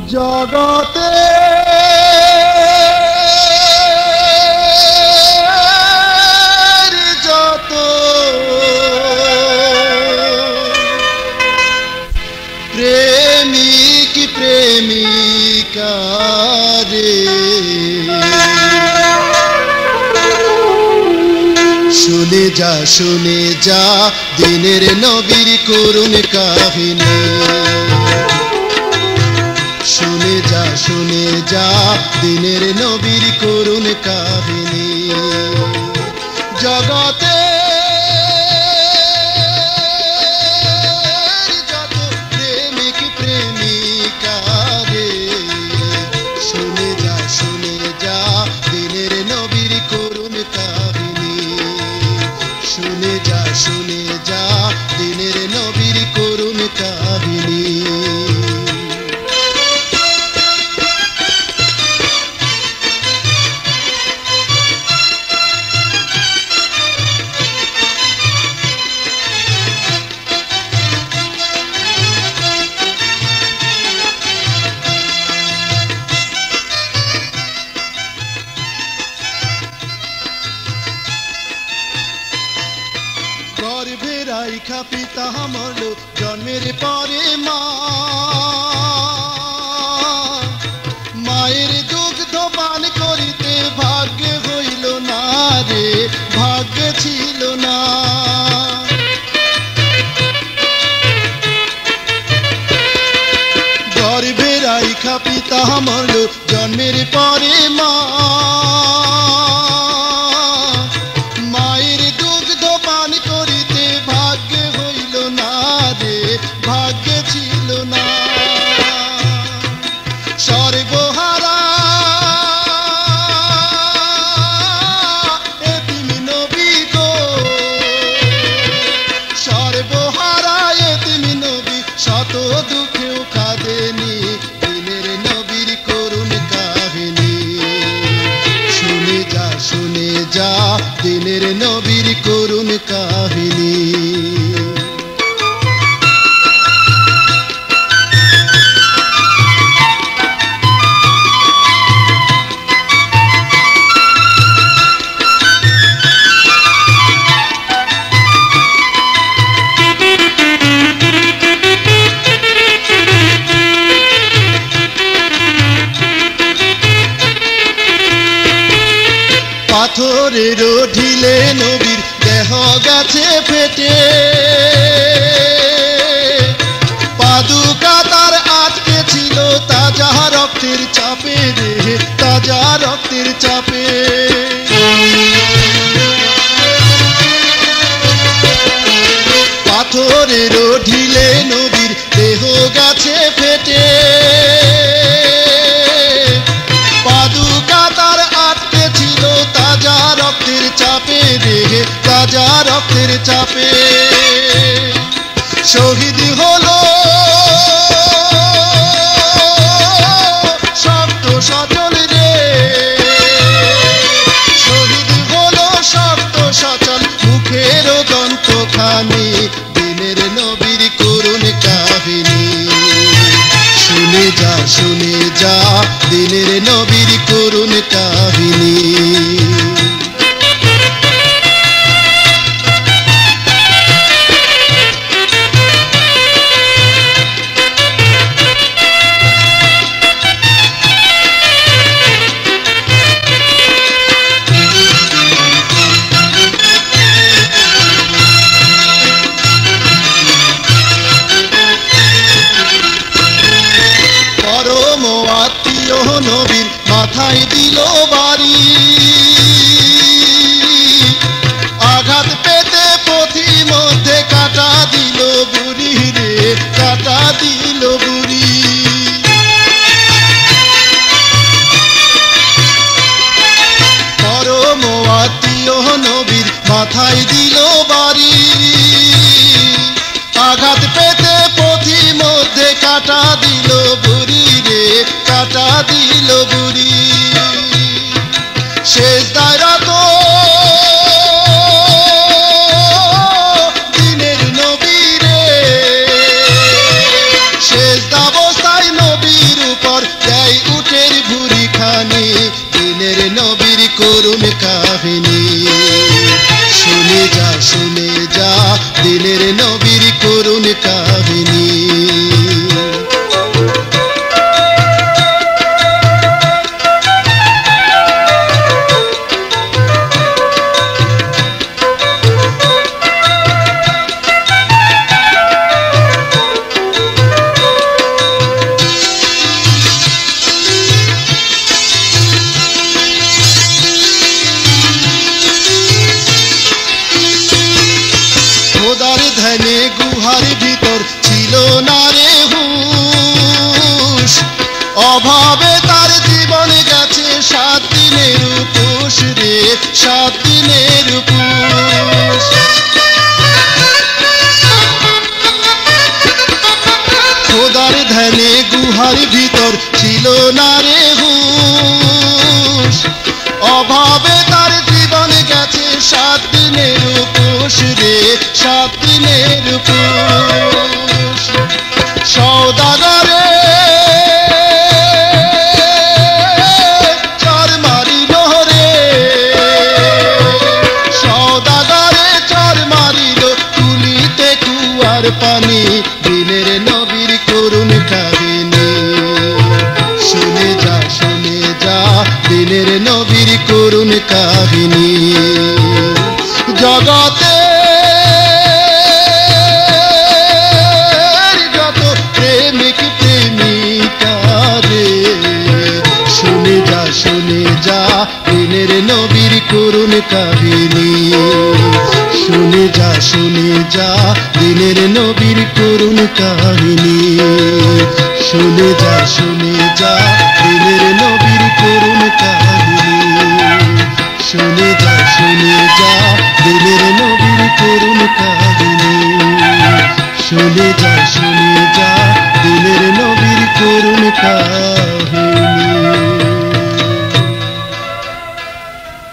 জগতে যত প্রেমিক প্রেমিকা রে শুনে যা দিনের নবীর করুণ কাহিনী শুনে যা দিনের নবীর করুণ কাহিনী জগতে যত প্রেমিক প্রেমিকা রে শুনে যা দিনের নবীর করুণ কাহিনী শুনে যা দিনের নবীর করুণ কাহিনী গর্ভে রাইখা পিতা মরল জন্মের পরে মায়ের দুগ্ধ পান করিতে ভাগ্য হইল না রে ভাগ্য ছিল না গর্ভে রাইখা পিতা মরল জন্মের পরে মায়ের দুগ্ধ পান করিতে ভাগ্য হইল না রে ভাগ্য ছিল না সর্বহারা এতিম নবী গো সর্বহারা এতিম নবী শত দুঃখেও কাঁদেনি দিনের নবীর করুণ কাহিনী শুনে যা দিনের নবীর করুণ কাহিনী পাথরের ঢিলে নবীর দেহ গেছে ফেটে পাদুকা তার আটকে ছিল তাজা রক্তের চাপে রে তাজা রক্তের চাপে পাথরের ঢিলে নবীর দেহ গেছে ফেটে পাদুকা তার আটকে ছিল তাজা রক্তের চাপে রে তাজা রক্তের চাপে শহীদ হলো শক্ত সচল রে শহীদ হলো শক্ত সচল মুখের দন্তখানি দিনের নবীর করুণ কাহিনী শুনে যা দিনের নবীর করুণ কাহিনী পরম আত্মীয় নবীর মাথায় দিল বাড়ি আঘাত পেতে পথি মধ্যে কাটা দিল বুড়ি রে কাটা দিল বুড়ি পরম আত্মীয় নবীর মাথায় দিল বাড়ি আঘাত পেতে পথি মধ্যে কাটা দিল বুড়ি রে কাটা দিল বুড়ি শেষ দায়রাত দিনের নবী রে শেষ অবস্থায় নবীর উপর দিনের নবীর করুণ কাহিনী। খোদার ধ্যানে গুহার ভিতর ছিল না রে হুঁশ, অভাবে তার জীবন গেছে 7 দিনের উপোস রে, 7 দিনের উপোস। খোদার ধ্যানে গুহার ভিতর ছিল না রে হুঁশ, অভাবে তার জীবন গেছে 7 দিনের উপোস রে, 7 দিনের উপোস। সওদাগরে চর মারিল রে, সওদাগরে চর মারিল তুলিতে কুয়ার পানি, দিনের নবীর করুণ কাহিনী। শুনে যা শুনে যা দিনের নবীর করুণ কাহিনী। জগতে যত প্রেমিক প্রেমিকা রে, শুনে যা দিনের নবীর করুণ কাহিনী। শুনে যা দিনের নবীর করুণ কাহিনী। শুনে যা দিনের নবীর করুণ কাহিনী। শুনে যা দিনের নবীর করুণ কাহিনী। শুনে যা দিনের নবীর করুণ কাহিনী।